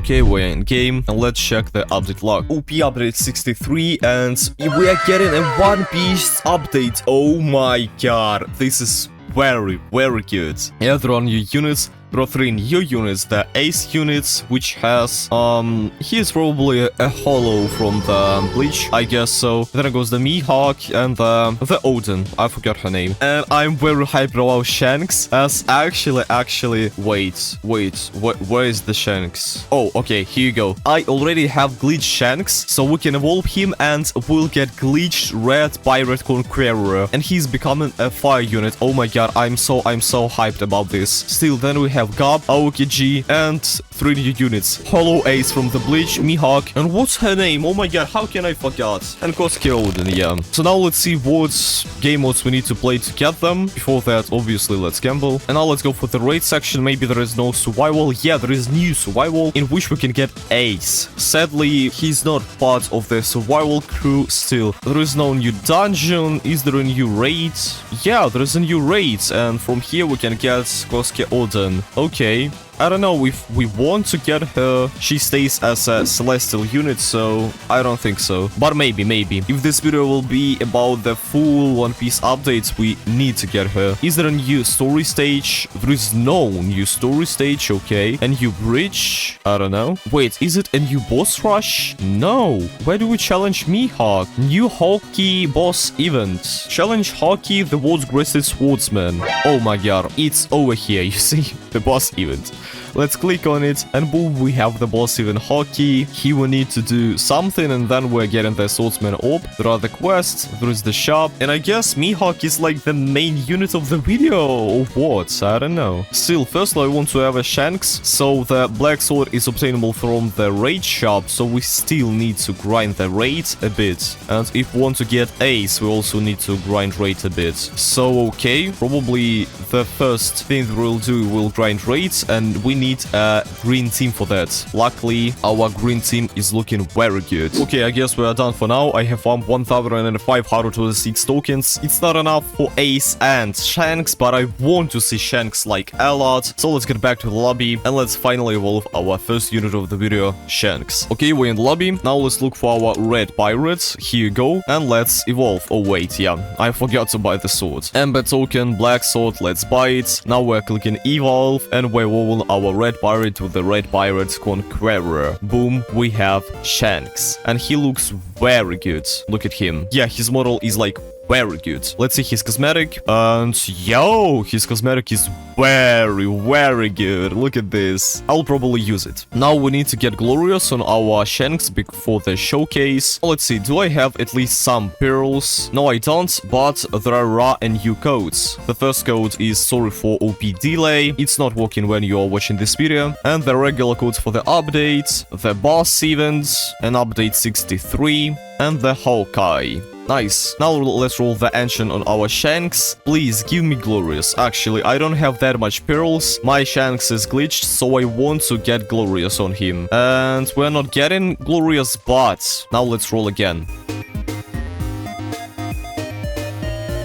Okay, we're in game, and let's check the update log. OP update 63, and we are getting a One Piece update. Oh my god, this is very good. Yeah, there are new units. There are 3 new units. The Ace units, which has, he's probably a hollow from the Bleach, I guess so. Then goes the Mihawk and the Odin. I forgot her name. And I'm very hyped about Shanks, as actually, wait, where is the Shanks? Oh, okay, here you go. I already have glitched Shanks, so we can evolve him and we'll get glitched Red Pirate Conqueror. And he's becoming a fire unit. Oh my god, I'm so hyped about this. Still, then we have Garp, Aokiji, and 3 new units. Hollow Ace from the Bleach, Mihawk, and what's her name? Oh my god, how can I forget? And Kozuki Odin, yeah. So now let's see what game modes we need to play to get them. Before that, obviously, let's gamble. And now let's go for the raid section. Maybe there is no survival. Yeah, there is new survival in which we can get Ace. Sadly, he's not part of the survival crew still. There is no new dungeon. Is there a new raid? Yeah, there is a new raid, and from here we can get Kozuki Odin. Okay. I don't know if we want to get her. She stays as a celestial unit, so I don't think so. But maybe. If this video will be about the full One Piece updates, we need to get her. Is there a new story stage? There is no new story stage, okay. A new bridge? I don't know. Wait, is it a new boss rush? No. Where do we challenge Mihawk? New Hawkeye boss event. Challenge Hawkeye, the world's greatest swordsman. Oh my god, it's over here, you see? The boss event. Let's click on it, and boom, we have the boss event Hawkeye. Here we need to do something, and then we're getting the Swordsman orb. There are the quests, there is the shop, and I guess Mihawk is like the main unit of the video, or what? I don't know. Still, first I want to have a Shanks, so the black sword is obtainable from the raid shop, so we still need to grind the raid a bit. And if we want to get Ace, we also need to grind raid a bit. So, okay, probably the first thing we'll do, we'll grind raids, and we need a green team for that. Luckily, our green team is looking very good. Okay, I guess we are done for now. I have farmed 1,526 tokens. It's not enough for Ace and Shanks, but I want to see Shanks like a lot. So let's get back to the lobby and let's finally evolve our first unit of the video, Shanks. Okay, we're in the lobby. Now let's look for our red pirates. Here you go. And let's evolve. Oh wait, yeah, I forgot to buy the sword. Ember token, black sword, let's buy it. Now we're clicking evolve and we're evolving our red pirate to the red pirate conqueror. Boom, we have Shanks. And he looks very good. Look at him. Yeah, his model is like very good. Let's see his cosmetic. And yo, his cosmetic is very good. Look at this. I'll probably use it. Now we need to get glorious on our Shanks before the showcase. Let's see, do I have at least some pearls? No, I don't, but there are raw and new codes. The first code is sorry for OP delay. It's not working when you are watching this video. And the regular codes for the update, the boss events, and update 63, and the Hawkeye. Nice. Now let's roll the Enchant on our Shanks. Please give me glorious. Actually, I don't have that much pearls. My Shanks is glitched, so I want to get glorious on him. And we're not getting glorious, but now let's roll again.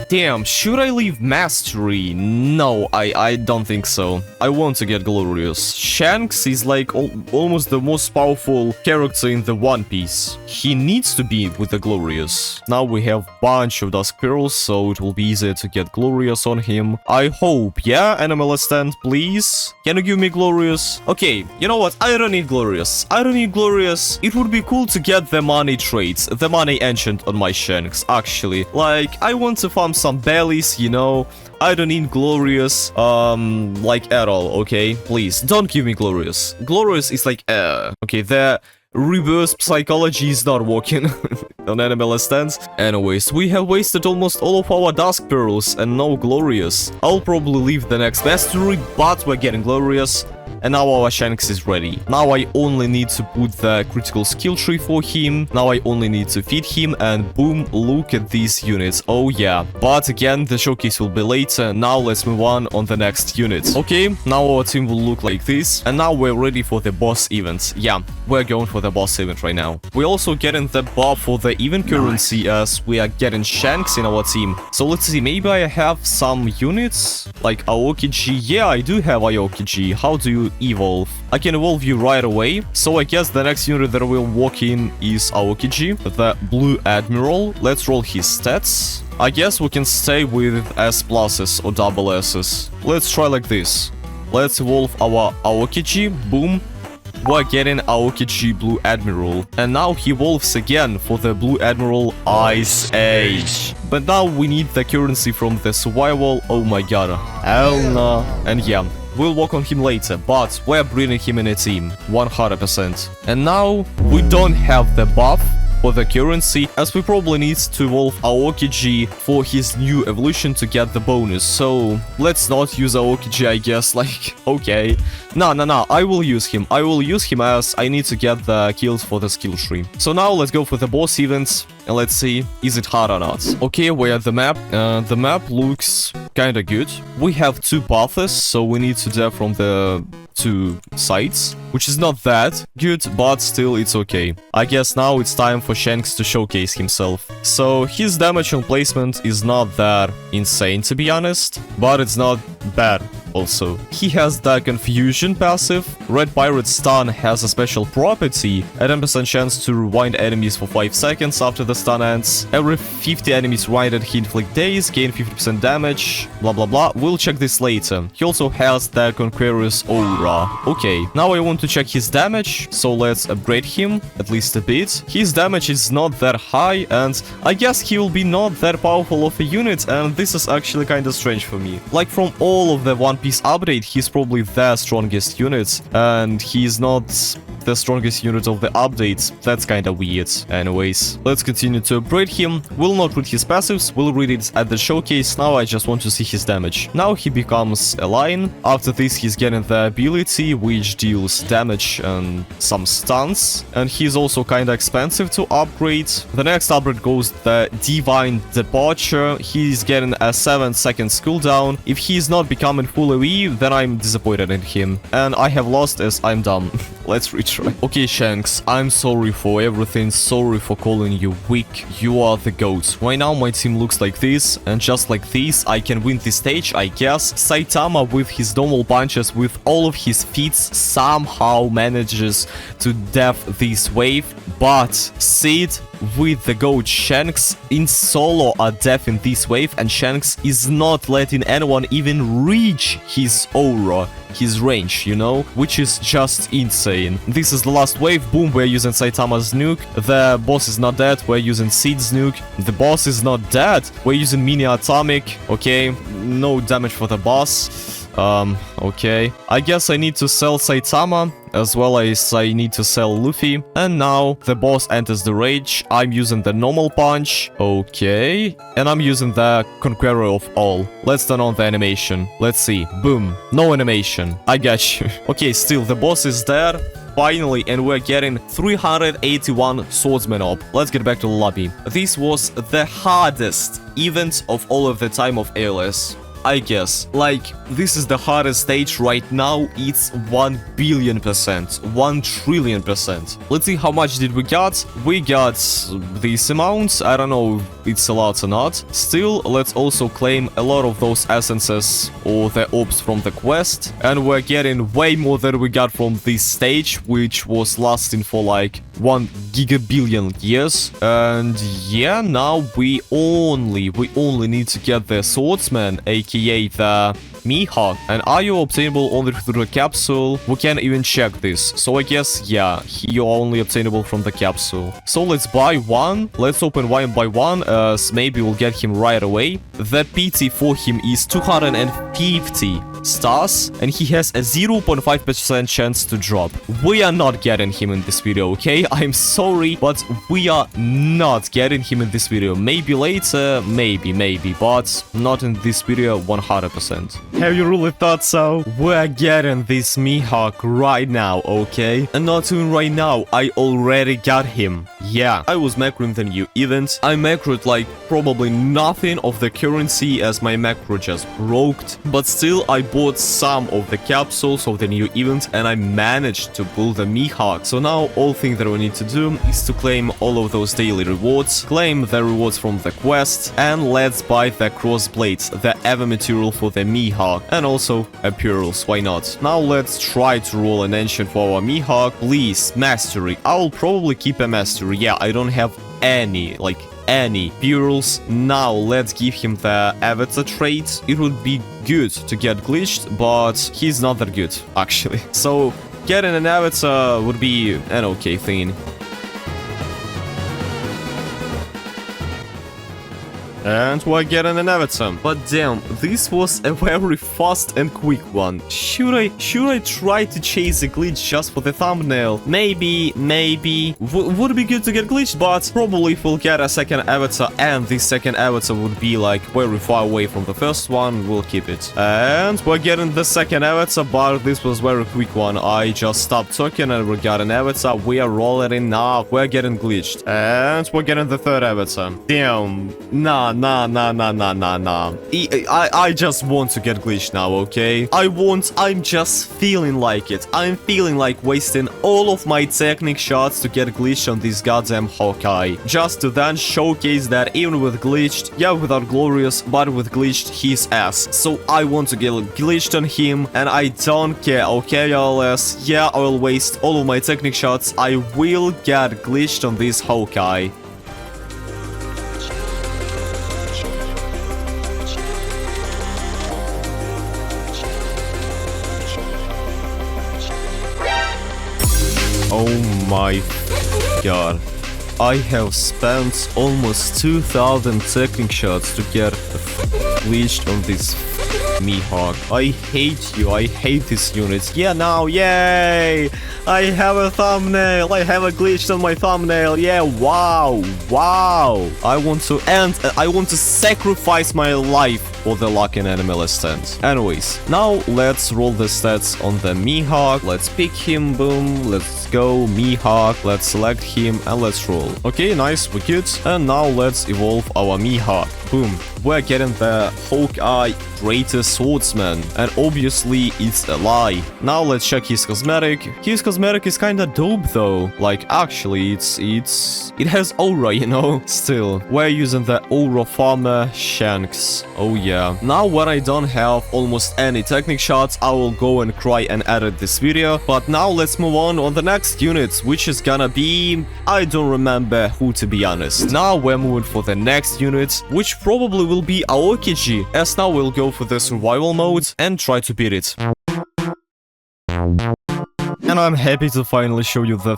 Damn, should I leave Mastery? No, I don't think so. I want to get glorious. Shanks is like almost the most powerful character in the One Piece. He needs to be with the glorious. Now we have bunch of dusk pearls, so it will be easier to get glorious on him. I hope. Yeah, Animal Stand, please. Can you give me glorious? Okay, you know what? I don't need glorious. It would be cool to get the money traits, the money enchant on my Shanks, actually. Like, I want to farm some bellies, you know. I don't need glorious, like at all, okay? Please, don't give me glorious. Glorious is like, okay, the reverse psychology is not working on Animal Stands. Anyways, we have wasted almost all of our dusk pearls and no glorious. I'll probably leave the next mastery, but we're getting glorious. And now our Shanks is ready. Now I only need to put the critical skill tree for him. Now I only need to feed him and boom, look at these units. Oh yeah. But again, the showcase will be later. Now let's move on the next unit. Okay, now our team will look like this. And now we're ready for the boss event. Yeah, we're going for the boss event right now. We're also getting the buff for the even currency as we are getting Shanks in our team. So let's see, maybe I have some units like Aokiji. Yeah, I do have Aokiji. How do you evolve? I can evolve you right away. So I guess the next unit that will walk in is Aokiji, the Blue Admiral. Let's roll his stats. I guess we can stay with S pluses or double S's. Let's try like this. Let's evolve our Aokiji. Boom. We're getting Aokiji Blue Admiral. And now he evolves again for the Blue Admiral Ice Age. But now we need the currency from the survival. Oh my god. Hell no. And yeah, we'll work on him later, but we're bringing him in a team. 100%. And now we don't have the buff for the currency, as we probably need to evolve Aokiji for his new evolution to get the bonus. So let's not use Aokiji, I guess. Like, okay. No, I will use him. I will use him as I need to get the kills for the skill tree. So now let's go for the boss events. And let's see, is it hard or not? Okay, we're at the map. The map looks kinda good. We have 2 paths, so we need to def from the 2 sides, which is not that good, but still it's okay. I guess now it's time for Shanks to showcase himself. So his damage on placement is not that insane, to be honest, but it's not bad also. He has the Confusion passive. Red Pirate Stun has a special property, a 10% chance to rewind enemies for 5 seconds after the stun ends. Every 50 enemies rewinded he inflict days, gain 50% damage, blah blah blah. We'll check this later. He also has the Conqueror's Aura. Okay, now I want to check his damage, so let's upgrade him at least a bit. His damage is not that high, and I guess he will be not that powerful of a unit, and this is actually kinda strange for me. Like, from all of the One Piece update, he's probably the strongest unit, and he's not the strongest unit of the updates. That's kinda weird. Anyways, let's continue to upgrade him. We'll not read his passives, we'll read it at the showcase. Now I just want to see his damage. Now he becomes a lion. After this, he's getting the ability which deals damage and some stuns, and he's also kinda expensive to upgrade. The next upgrade goes the Divine Departure. He's getting a 7-second cooldown. If he's not becoming full AoE, then I'm disappointed in him, and I have lost as I'm dumb. Let's retry. Okay, Shanks, I'm sorry for everything, sorry for calling you weak. You are the GOAT. Right now my team looks like this, and just like this, I can win this stage, I guess. Saitama with his normal punches, with all of his feats, somehow manages to def this wave, but Sid with the GOAT Shanks in solo are def in this wave, and Shanks is not letting anyone even reach his aura, his range, you know, which is just insane. This is the last wave. Boom, we're using Saitama's nuke. The boss is not dead, we're using Sid's nuke. The boss is not dead, we're using mini atomic. Okay, no damage for the boss. Okay. I guess I need to sell Saitama, as well as I need to sell Luffy. And now the boss enters the rage. I'm using the normal punch. Okay. And I'm using the Conqueror of All. Let's turn on the animation. Let's see. Boom. No animation. I got you. Okay, still, the boss is there. Finally, and we're getting 381 Swordsman up. Let's get back to the lobby. This was the hardest event of all of the time of ALS, I guess. Like, this is the hardest stage right now. It's 1 billion%, 1 trillion%. Let's see how much did we got. We got this amount. I don't know if it's a lot or not. Still, let's also claim a lot of those essences or the orbs from the quest. And we're getting way more than we got from this stage, which was lasting for like 1 gigabillion years. And yeah, now we only need to get the Swordsman, aka the Mihawk. And are you obtainable only through the capsule? We can even check this. So I guess, yeah, you're only obtainable from the capsule. So let's buy one. Let's open one by one, as maybe we'll get him right away. The PT for him is 250 stars, and he has a 0.5% chance to drop. We are not getting him in this video, okay? I'm sorry, but we are not getting him in this video. Maybe later, maybe, but not in this video 100%. Have you really thought so? We're getting this Mihawk right now, okay? And not even right now, I already got him. Yeah, I was macroing the new event. I macroed like probably nothing of the currency as my macro just broke. But still, I bought some of the capsules of the new event and I managed to pull the Mihawk. So now all thing that we need to do is to claim all of those daily rewards, claim the rewards from the quest, and let's buy the crossblades, the ever material for the Mihawk, and also apparels, why not? Now let's try to roll an Enchant for our Mihawk. Please, mastery. I'll probably keep a mastery. Yeah, I don't have any apparels. Now let's give him the avatar trait. It would be good to get glitched, but he's not that good, actually. So getting an avatar would be an okay thing. And we're getting an avatar. But damn, this was a very fast and quick one. Should I try to chase a glitch just for the thumbnail? Maybe. Would be good to get glitched, but probably if we'll get a second avatar and this second avatar would be like very far away from the first one, we'll keep it. And we're getting the second avatar, but this was very quick one. I just stopped talking and we got an avatar. We are rolling in now. We're getting glitched. And we're getting the third avatar. Damn. Nah. I just want to get glitched now, okay? I'm just feeling like it. I'm feeling like wasting all of my technique shots to get glitched on this goddamn Hawkeye. Just to then showcase that even with glitched, yeah, without glorious, but with glitched, he's ass. So I want to get glitched on him, and I don't care, okay, LS? Yeah, I will waste all of my technique shots. I will get glitched on this Hawkeye. Oh my god. I have spent almost 2,000 technique shots to get glitched on this Mihawk. I hate you. I hate this unit. Yeah, now, yay! I have a thumbnail. I have a glitch on my thumbnail. Yeah, wow. I want to sacrifice my life for the luck and animal stand. Anyways, now let's roll the stats on the Mihawk. Let's pick him, boom, let's go, Mihawk, let's select him and let's roll. Okay, nice, we're good. And now let's evolve our Mihawk. Boom, we're getting the Hawkeye greatest swordsman, and obviously it's a lie. Now let's check his cosmetic. His cosmetic is kinda dope though. Like actually it has aura, you know. Still, we're using the aura farmer Shanks. Oh yeah. Now when I don't have almost any technique shots, I will go and cry and edit this video. But now let's move on the next unit, which is gonna be, I don't remember who, to be honest. Now we're moving for the next unit, which probably will be Aokiji, as now we'll go for the survival mode and try to beat it. And I'm happy to finally show you the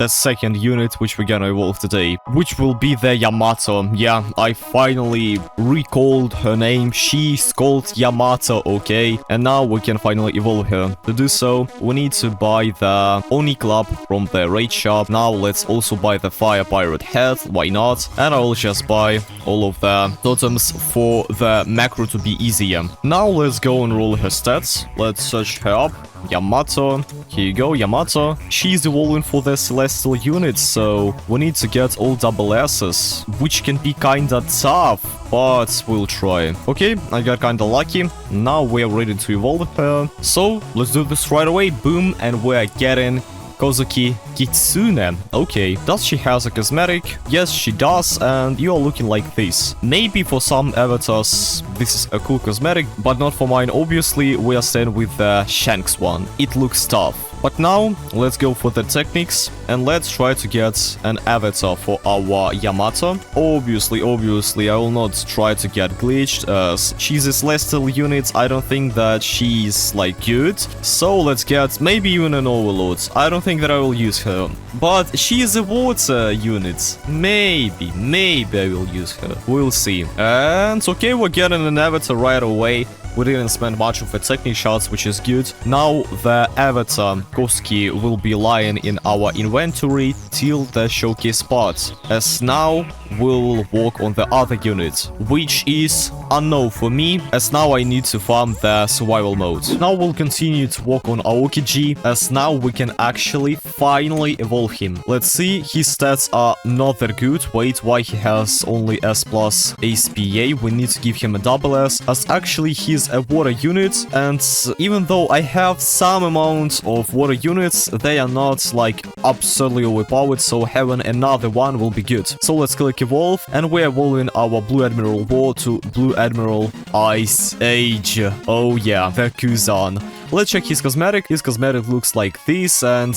second unit which we're gonna evolve today, which will be the Yamato. Yeah, I finally recalled her name. She's called Yamato, okay? And now we can finally evolve her. To do so, we need to buy the Oni Club from the raid shop. Now let's also buy the Fire Pirate head, why not? And I will just buy all of the totems for the macro to be easier. Now let's go and roll her stats. Let's search her up. Yamato. Here you go, Yamato. She's evolving for the celestial units, so we need to get all double S's, which can be kinda tough, but we'll try. Okay, I got kinda lucky. Now we're ready to evolve her. So let's do this right away. Boom, and we're getting Kozuki Kitsune. Okay, does she has a cosmetic? Yes, she does, and you're looking like this. Maybe for some avatars this is a cool cosmetic, but not for mine. Obviously, we are staying with the Shanks one. It looks tough. But now, let's go for the techniques, and let's try to get an avatar for our Yamato. Obviously, I will not try to get glitched, as she's a celestial unit. I don't think that she's, like, good. So, let's get maybe even an overlord. I don't think that I will use her. But she is a water unit. Maybe I will use her. We'll see. And, okay, we're getting an avatar right away. We didn't spend much of the technique shots, which is good. Now the avatar Kozuki will be lying in our inventory till the showcase part, as now we'll work on the other unit, which is unknown for me, as now I need to farm the survival mode. Now we'll continue to work on Aokiji, as now we can actually finally evolve him. Let's see, his stats are not that good. Wait, why he has only S plus ASPA? We need to give him a double S, as actually he's a water unit, and even though I have some amount of water units, they are not like absolutely overpowered, so having another one will be good. So let's click evolve, and we're evolving our Blue Admiral War to Blue Admiral Ice Age. Oh yeah, the Kuzan. Let's check his cosmetic. His cosmetic looks like this, and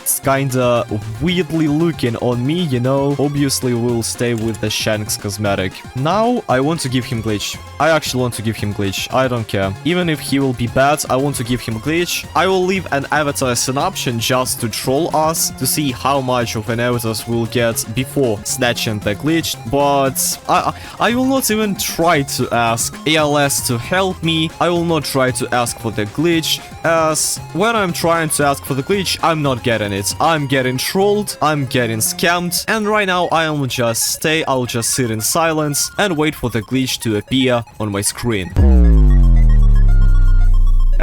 it's kinda weirdly looking on me, you know. Obviously, we'll stay with the Shanks cosmetic. Now, I want to give him glitch. I actually want to give him glitch. I don't care. Even if he will be bad, I want to give him glitch. I will leave an avatar as an option just to troll us, to see how much of an avatar we'll get before snatching the glitch. But I will not even try to ask ALS to help me. I will not try to ask for the glitch, as when I'm trying to ask for the glitch, I'm not getting it. I'm getting trolled, I'm getting scammed, and right now I'll just sit in silence and wait for the glitch to appear on my screen.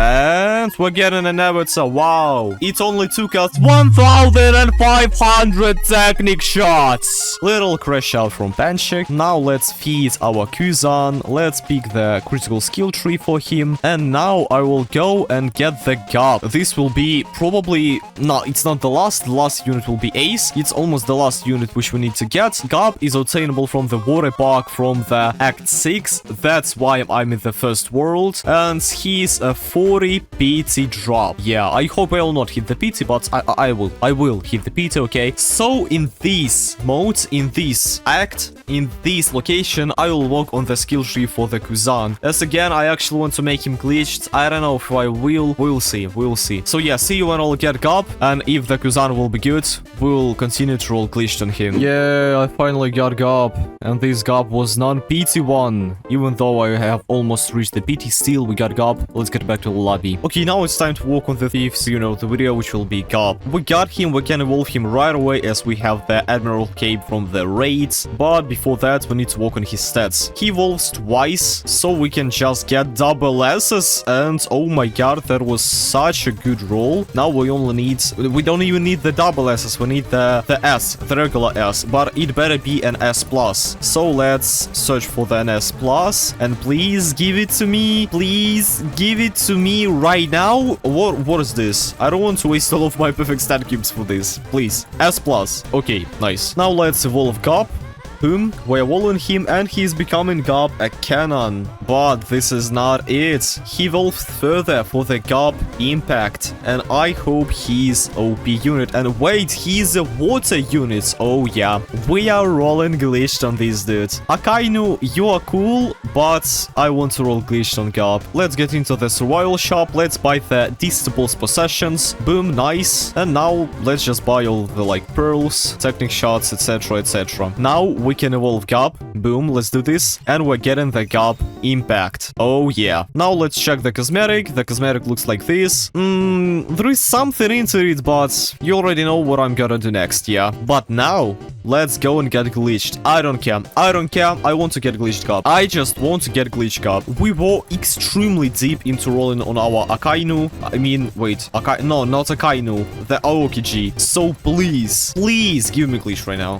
And we're getting an avatar. Wow. It only took us 1,500 technique shots. Little crash out from Panchik. Now let's feed our Kuzan. Let's pick the critical skill tree for him. And now I will go and get the Garp. This will be probably... No, it's not the last. The last unit will be Ace. It's almost the last unit which we need to get. Garp is obtainable from the water park from the Act 6. That's why I'm in the first world. And he's a 40 PT drop. Yeah, I hope I will not hit the PT, but I will hit the PT, okay? So in this mode, in this act, in this location, I will work on the skill tree for the Kuzan. As again, I actually want to make him glitched. I don't know if I will. We'll see. We'll see. So yeah, see you when I'll get Garp, and if the Kuzan will be good, we'll continue to roll glitched on him. Yeah, I finally got Garp, and this Garp was non-PT one. Even though I have almost reached the PT, still we got Garp. Let's get back to the lobby. Okay, now it's time to work on the thieves, you know, the video, which will be Garp. We got him, we can evolve him right away, as we have the Admiral cape from the raids, but before that, we need to work on his stats. He evolves twice, so we can just get double S's, and oh my god, that was such a good roll. Now we don't even need the double S's, we need the S, the regular S, but it better be an S+. So let's search for the S+, and please give it to me, please give it to me right now. What is this? I don't want to waste all of my perfect stat cubes for this. Please. S+. Okay, nice. Now let's evolve Garp. Boom, we're evolving him, and he's becoming Garp a cannon. But this is not it. He evolved further for the Garp impact, and I hope he's OP unit. And wait, he's a water unit. Oh yeah, we are rolling glitched on this dude. Akainu, you are cool, but I want to roll glitched on Garp. Let's get into the survival shop. Let's buy the Disciples possessions. Boom, nice. And now let's just buy all the like pearls, technique shots, etc, etc. Now we can evolve Garp. Boom, let's do this. And we're getting the Garp impact. Oh yeah. Now let's check the cosmetic. The cosmetic looks like this. There is something into it, but you already know what I'm gonna do next, yeah? But now, let's go and get glitched. I don't care. I don't care. I want to get glitched Garp. I just want to get glitched Garp. We were extremely deep into rolling on our Akainu. I mean, wait. No, not Akainu. The Aokiji. So please, please give me glitch right now.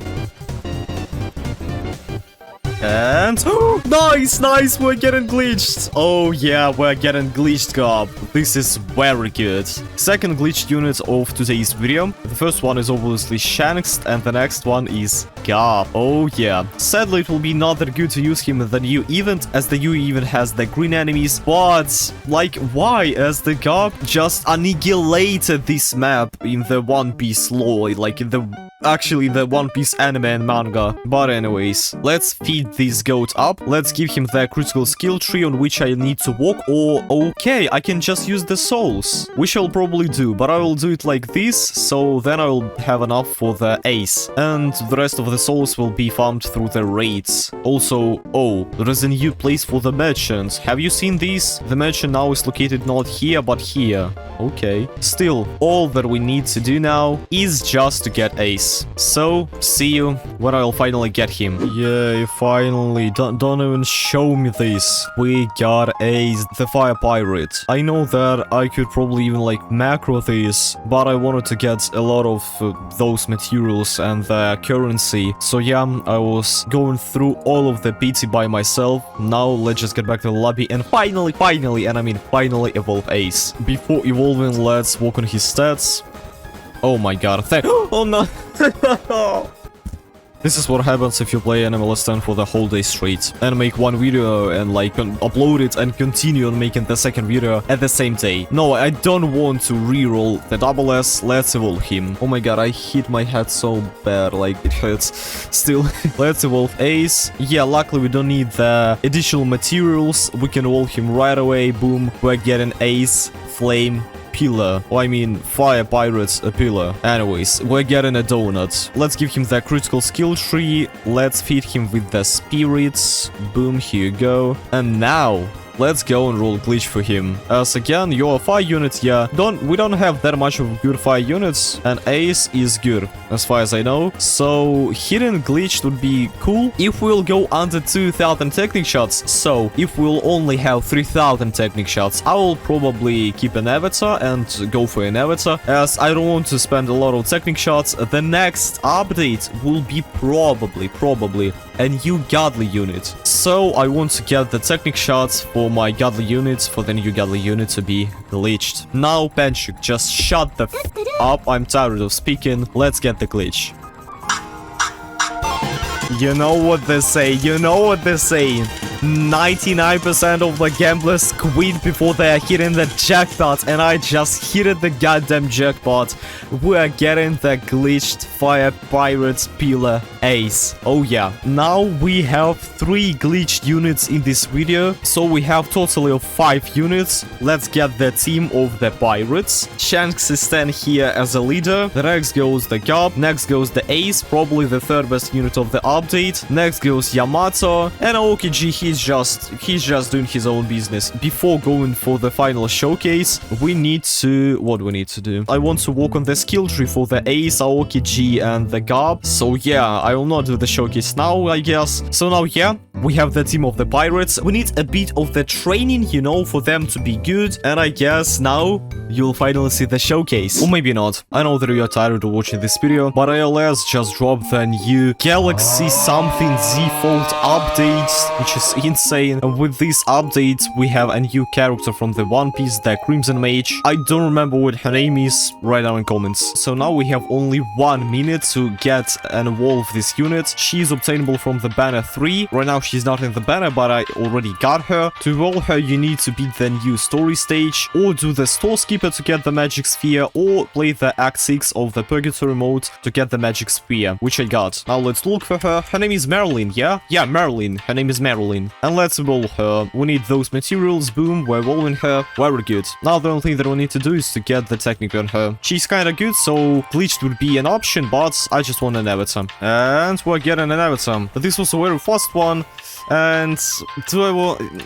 And nice, nice, we're getting glitched. Oh yeah, we're getting glitched Garp. This is very good. Second glitched unit of today's video. The first one is obviously Shanks, and the next one is Garp. Oh yeah. Sadly, it will be not that good to use him in the new event, as the new event has the green enemies. But like, why? As the Garp just annihilated this map in the One Piece lore, like in the actually the One Piece anime and manga. But anyways, let's feed this goat up. Let's give him the critical skill tree on which I need to walk. Or okay, I can just use the souls, which I'll probably do, but I will do it like this, so then I will have enough for the ace, and the rest of the souls will be farmed through the raids. Also, oh, there is a new place for the merchant. Have you seen these? The merchant now is located not here but here. Okay. Still, all that we need to do now is just to get ace. So, see you when I'll finally get him. Yay, finally. Don't even show me this. We got ace, the fire pirate. I know that I could probably even like macro this, but I wanted to get a lot of those materials and the currency. So yeah, I was going through all of the PT by myself. Now let's just get back to the lobby and finally, and I mean finally evolve ace. Before evolving, let's walk on his stats. Oh my god, oh no. This is what happens if you play Animal Stand for the whole day straight and make one video and like upload it and continue on making the second video at the same day. No, I don't want to reroll the double S. Let's evolve him. Oh my god, I hit my head so bad, like it hurts. Still, let's evolve ace. Yeah, luckily we don't need the additional materials. We can evolve him right away. Boom, we're getting ace, flame, pillar. Oh, I mean, fire pirates, a pillar. Anyways, we're getting a donut. Let's give him the critical skill tree. Let's feed him with the spirits. Boom, here you go. And now, let's go and roll glitch for him. As again, your fire unit, yeah, we don't have that much of good fire units, and ace is good, as far as I know. So hidden glitch would be cool if we'll go under 2000 technic shots. So if we'll only have 3000 technic shots, I will probably keep an avatar and go for an avatar, as I don't want to spend a lot of technic shots. The next update will be probably a new godly unit. So I want to get the technic shots for my godly units, for the new godly unit to be glitched. Now, Penchuk, just shut the f up. I'm tired of speaking. Let's get the glitch. You know what they say. 99% of the gamblers quit before they are hitting the jackpot, and I just hit the goddamn jackpot. We are getting the glitched fire pirates pillar ace. Oh yeah, now we have 3 glitched units in this video, so we have totally of 5 units. Let's get the team of the pirates. Shanks is standing here as a leader. Next goes the Garp. Next goes the ace, probably the 3rd best unit of the update. Next goes Yamato, and Aokiji, he's just doing his own business. Before going for the final showcase, we need to... what do we need to do? I want to walk on the skill tree for the ace, Aokiji, and the Garp. So yeah, I will not do the showcase now, I guess. So now, yeah, we have the team of the pirates. We need a bit of the training, you know, for them to be good. And I guess now you'll finally see the showcase. Or maybe not. I know that you're tired of watching this video, but ALS just dropped the new Galaxy something default updates, which is insane. And with these updates, we have a new character from the One Piece, the Crimson Mage. I don't remember what her name is. Write down in comments. So now we have only 1 minute to get and evolve this unit. She is obtainable from the banner 3. Right now she's not in the banner, but I already got her. To evolve her, you need to beat the new story stage, or do the store skipper to get the magic sphere, or play the act 6 of the purgatory mode to get the magic sphere, which I got. Now let's look for her. Her name is Merlin, yeah? Yeah, Merlin. Her name is Merlin. And let's evolve her. We need those materials. Boom, we're evolving her. Very good. Now the only thing that we need to do is to get the technique on her. She's kinda good, so glitched would be an option, but I just want an avatar. And we're getting an avatar. But this was a very fast one. And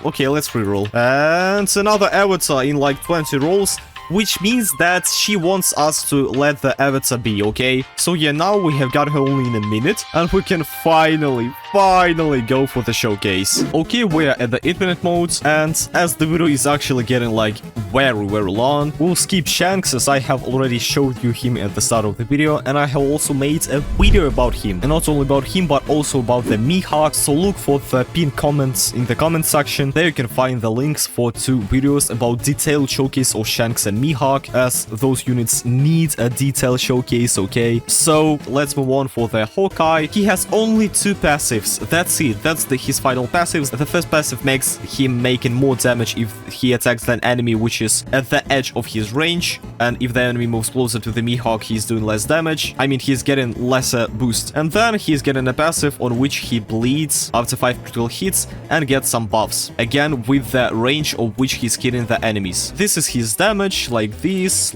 okay, let's reroll. And another avatar in like 20 rolls, which means that she wants us to let the avatar be, okay? So yeah, now we have got her only in a minute, and we can finally go for the showcase. Okay, we're at the infinite mode, and as the video is actually getting like very long, we'll skip Shanks, as I have already showed you him at the start of the video, and I have also made a video about him. And not only about him, but also about the Mihawk, so look for the pinned comments in the comment section. There you can find the links for 2 videos about detailed showcase of Shanks and Mihawk, as those units need a detailed showcase, okay? So let's move on for the Hawkeye. He has only 2 passives. That's it. That's his final passives. The first passive makes him making more damage if he attacks an enemy which is at the edge of his range, and if the enemy moves closer to the Mihawk, he's doing less damage. I mean, he's getting lesser boost. And then he's getting a passive on which he bleeds after 5 critical hits and gets some buffs. Again, with the range of which he's hitting the enemies. This is his damage, like this,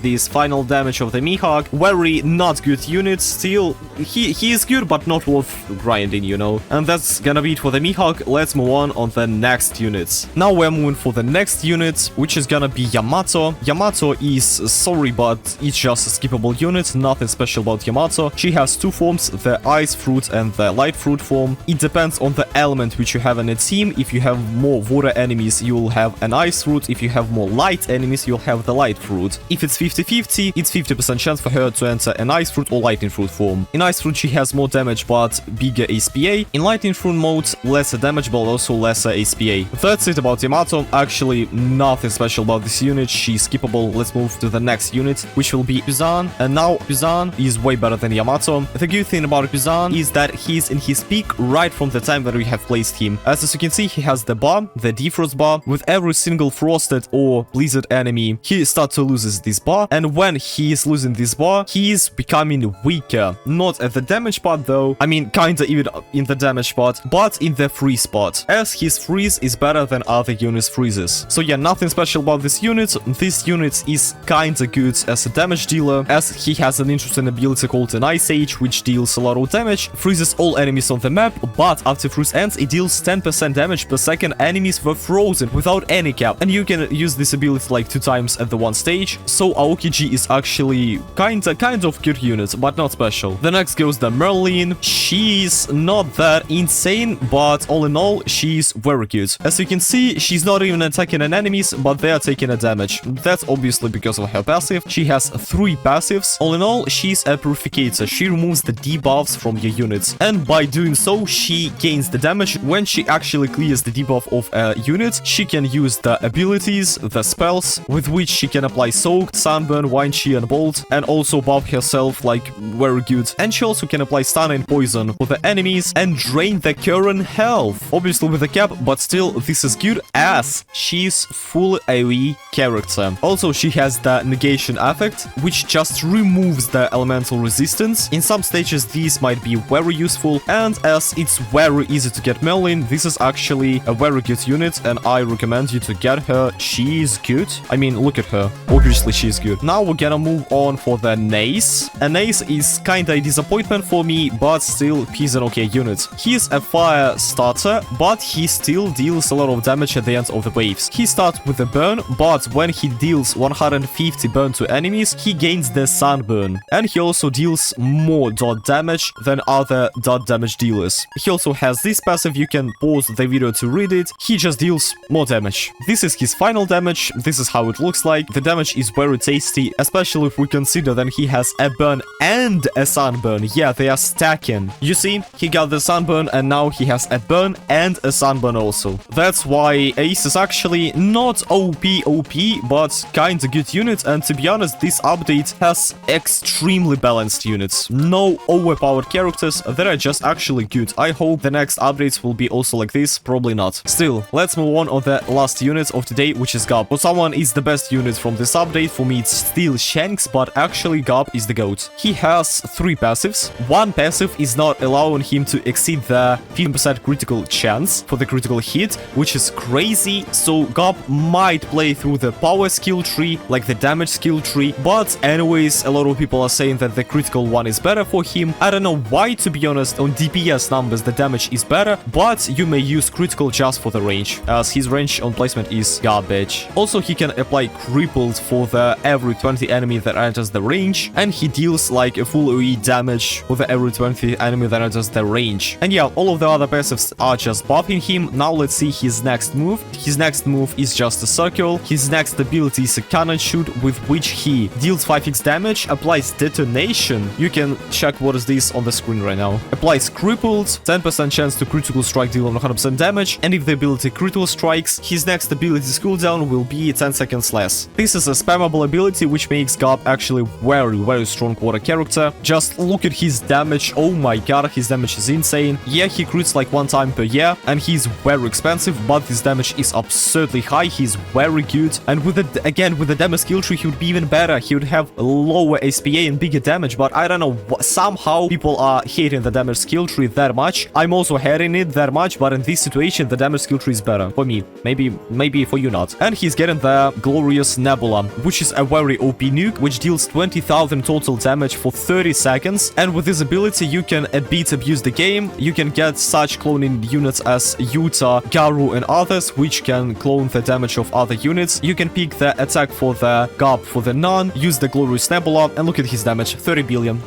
this final damage of the Mihawk. Very not good unit. Still, he is good, but not worth grinding, you know. And that's gonna be it for the Mihawk. Let's move on the next units. Now we're moving for the next unit, which is gonna be Yamato. Yamato is, sorry, but it's just a skippable unit. Nothing special about Yamato. She has 2 forms, the ice fruit and the light fruit form. It depends on the element which you have in a team. If you have more water enemies, you'll have an ice fruit. If you have more light enemies, you'll have the light fruit. If it's 50-50, it's 50% chance for her to enter an ice fruit or lightning fruit form. In ice fruit, she has more damage but bigger HPA. In lightning fruit mode, lesser damage but also lesser HPA. That's it about Yamato. Actually, nothing special about this unit. She's skippable. Let's move to the next unit, which will be Kuzan. And now Kuzan is way better than Yamato. The good thing about Kuzan is that he's in his peak right from the time that we have placed him. As you can see, he has the bar, the defrost bar. With every single frosted or blizzard enemy, he starts to lose this bar. And when he is losing this bar, he is becoming weaker. Not at the damage part though. I mean, kinda even in the damage part, but in the freeze part, as his freeze is better than other units' freezes. So yeah, nothing special about this unit. This unit is kinda good as a damage dealer, as he has an interesting ability called an Ice Age, which deals a lot of damage, freezes all enemies on the map, but after freeze ends, it deals 10% damage per second enemies were frozen without any cap. And you can use this ability like 2 times at the one stage. So Aokiji is actually kind of good unit, but not special. The next goes the Merlin. She's not that insane, but all in all, she's very good. As you can see, she's not even attacking an enemies, but they are taking a damage. That's obviously because of her passive. She has 3 passives. All in all, she's a purificator. She removes the debuffs from your units, and by doing so, she gains the damage. When she actually clears the debuff of a unit, she can use the abilities, the spells, with which she can apply Soaked, Sunburn, Wine Chi, and Bolt, and also buff herself like very good. And she also can apply Stun and Poison for the enemies and drain the current health. Obviously with a cap, but still this is good as she's full AoE character. Also, she has the negation effect, which just removes the elemental resistance. In some stages, these might be very useful, and as it's very easy to get Merlin, this is actually a very good unit, and I recommend you to get her. She's good. I mean, look at her. Obviously, she's good. Now we're gonna move on for the Nace. And Nace is kinda a disappointment for me, but still, he's an okay unit. He's a fire starter, but he still deals a lot of damage at the end of the waves. He starts with a burn, but when he deals 150 burn to enemies, he gains the sunburn. And he also deals more dot damage than other dot damage dealers. He also has this passive, you can pause the video to read it. He just deals more damage. This is his final damage. This is how it looks like. The damage is very tasty, especially if we consider that he has a burn and a sunburn. Yeah, they are stacking. You see, he got the sunburn and now he has a burn and a sunburn also. That's why Ace is actually not OP, but kinda good unit, and to be honest, this update has extremely balanced units. No overpowered characters, that are just actually good. I hope the next updates will be also like this, probably not. Still, let's move on the last unit of today, which is Garp. For someone is the best unit from this update, for me it's still Shanks, but actually Garp is the GOAT. He has 3 passives. One passive is not allowing him to exceed the 15% critical chance for the critical hit, which is crazy. So Garp might play through the power skill tree, like the damage skill tree, but anyways, a lot of people are saying that the critical one is better for him. I don't know why, to be honest. On DPS numbers, the damage is better, but you may use critical just for the range, as his range on placement is garbage. Also, he can apply crippled for the every 20 enemy that enters the range, and he deals like a full OE damage for the every 20 enemy that enters the range. And yeah, all of the other passives are just buffing him. Now let's see his next move. His next move is just a circle. His next ability is a cannon shoot, with which he deals 5x damage, applies detonation. You can check what is this on the screen right now. Applies crippled, 10% chance to critical strike, deal 100% damage, and if the ability ability Critical Strikes, his next ability's cooldown will be 10 seconds less. This is a spammable ability which makes Garp actually very strong water character. Just look at his damage, oh my god, his damage is insane. Yeah, he crits like 1 time per year, and he's very expensive, but his damage is absurdly high, he's very good. And with the damage skill tree, he would be even better. He would have lower SPA and bigger damage, but I don't know, somehow people are hating the damage skill tree that much. I'm also hating it that much, but in this situation, the damage skill tree is better. For me, maybe for you not. And he's getting the Glorious Nebula, which is a very OP nuke, which deals 20,000 total damage for 30 seconds. And with this ability, you can a bit abuse the game. You can get such cloning units as Yuta, Garu, and others, which can clone the damage of other units. You can pick the attack for the Garp for the Nun, use the Glorious Nebula, and look at his damage, 30 billion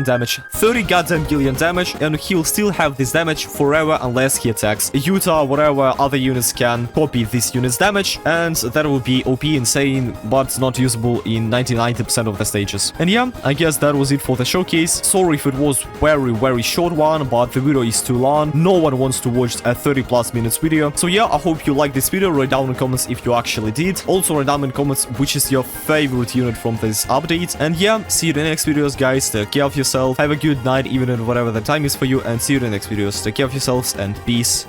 damage, 30 goddamn billion damage, and he'll still have this damage forever unless he attacks Yuta, whatever other units can copy this unit's damage, and that will be OP insane, but not usable in 90% of the stages. And yeah, I guess that was it for the showcase. Sorry if it was very short one, but the video is too long. No one wants to watch a 30+ minutes video. So yeah, I hope you liked this video. Write down in comments if you actually did. Also write down in comments which is your favorite unit from this update. And yeah, see you in the next videos, guys. Take care of yourself. Have a good night, even in whatever the time is for you. And see you in the next videos. Take care of yourselves and peace.